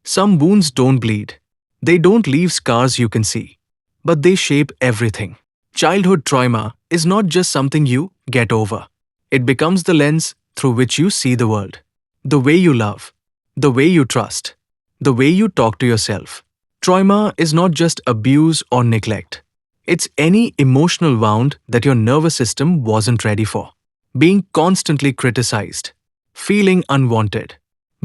Some wounds don't bleed. They don't leave scars you can see. But they shape everything. Childhood trauma is not just something you get over. It becomes the lens through which you see the world. The way you love. The way you trust. The way you talk to yourself. Trauma is not just abuse or neglect. It's any emotional wound that your nervous system wasn't ready for. Being constantly criticized. Feeling unwanted.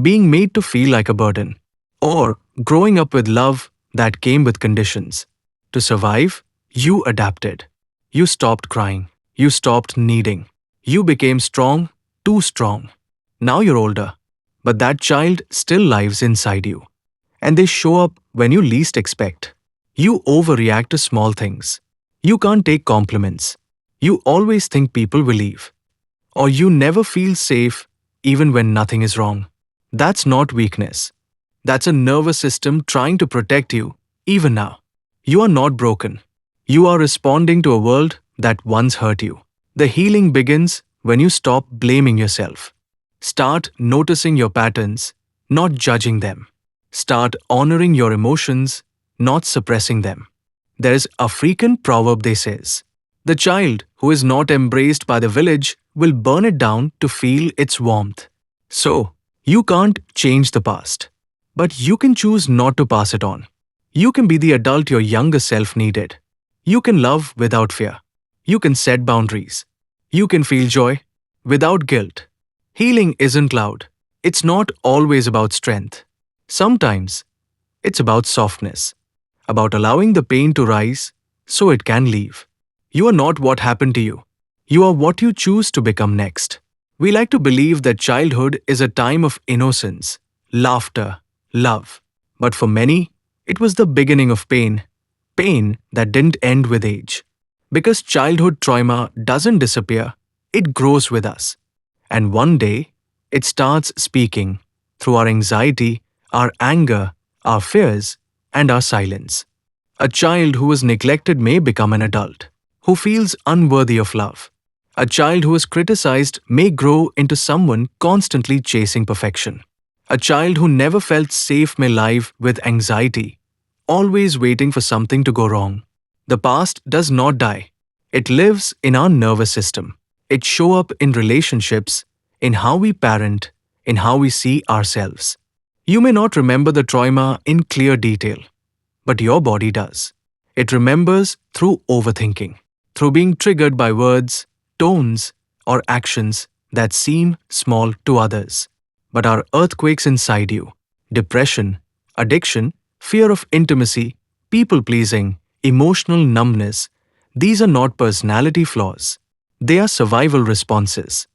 Being made to feel like a burden. Or growing up with love that came with conditions. To survive, you adapted. You stopped crying. You stopped needing. You became strong, too strong. Now you're older, but that child still lives inside you. And they show up when you least expect. You overreact to small things. You can't take compliments. You always think people will leave. Or you never feel safe even when nothing is wrong. That's not weakness. That's a nervous system trying to protect you, even now. You are not broken. You are responding to a world that once hurt you. The healing begins when you stop blaming yourself. Start noticing your patterns, not judging them. Start honoring your emotions, not suppressing them. There is a African proverb that says, "The child who is not embraced by the village will burn it down to feel its warmth." So, you can't change the past. But you can choose not to pass it on. You can be the adult your younger self needed. You can love without fear. You can set boundaries. You can feel joy without guilt. Healing isn't loud. It's not always about strength. Sometimes it's about softness, about allowing the pain to rise so it can leave. You are not what happened to you. You are what you choose to become next. We like to believe that childhood is a time of innocence, laughter, love. But for many, it was the beginning of pain, pain that didn't end with age. Because childhood trauma doesn't disappear, it grows with us. And one day, it starts speaking through our anxiety, our anger, our fears, and our silence. A child who was neglected may become an adult who feels unworthy of love. A child who is criticized may grow into someone constantly chasing perfection. A child who never felt safe may live with anxiety, always waiting for something to go wrong. The past does not die. It lives in our nervous system. It shows up in relationships, in how we parent, in how we see ourselves. You may not remember the trauma in clear detail, but your body does. It remembers through overthinking, through being triggered by words, tones, or actions that seem small to others, but are earthquakes inside you. Depression, addiction, fear of intimacy, people-pleasing, emotional numbness, these are not personality flaws. They are survival responses.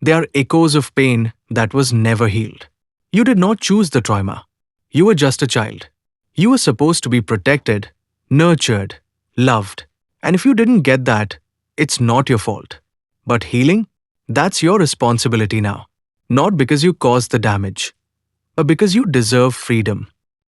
They are echoes of pain that was never healed. You did not choose the trauma. You were just a child. You were supposed to be protected, nurtured, loved. And if you didn't get that, it's not your fault. But healing? That's your responsibility now. Not because you caused the damage, but because you deserve freedom.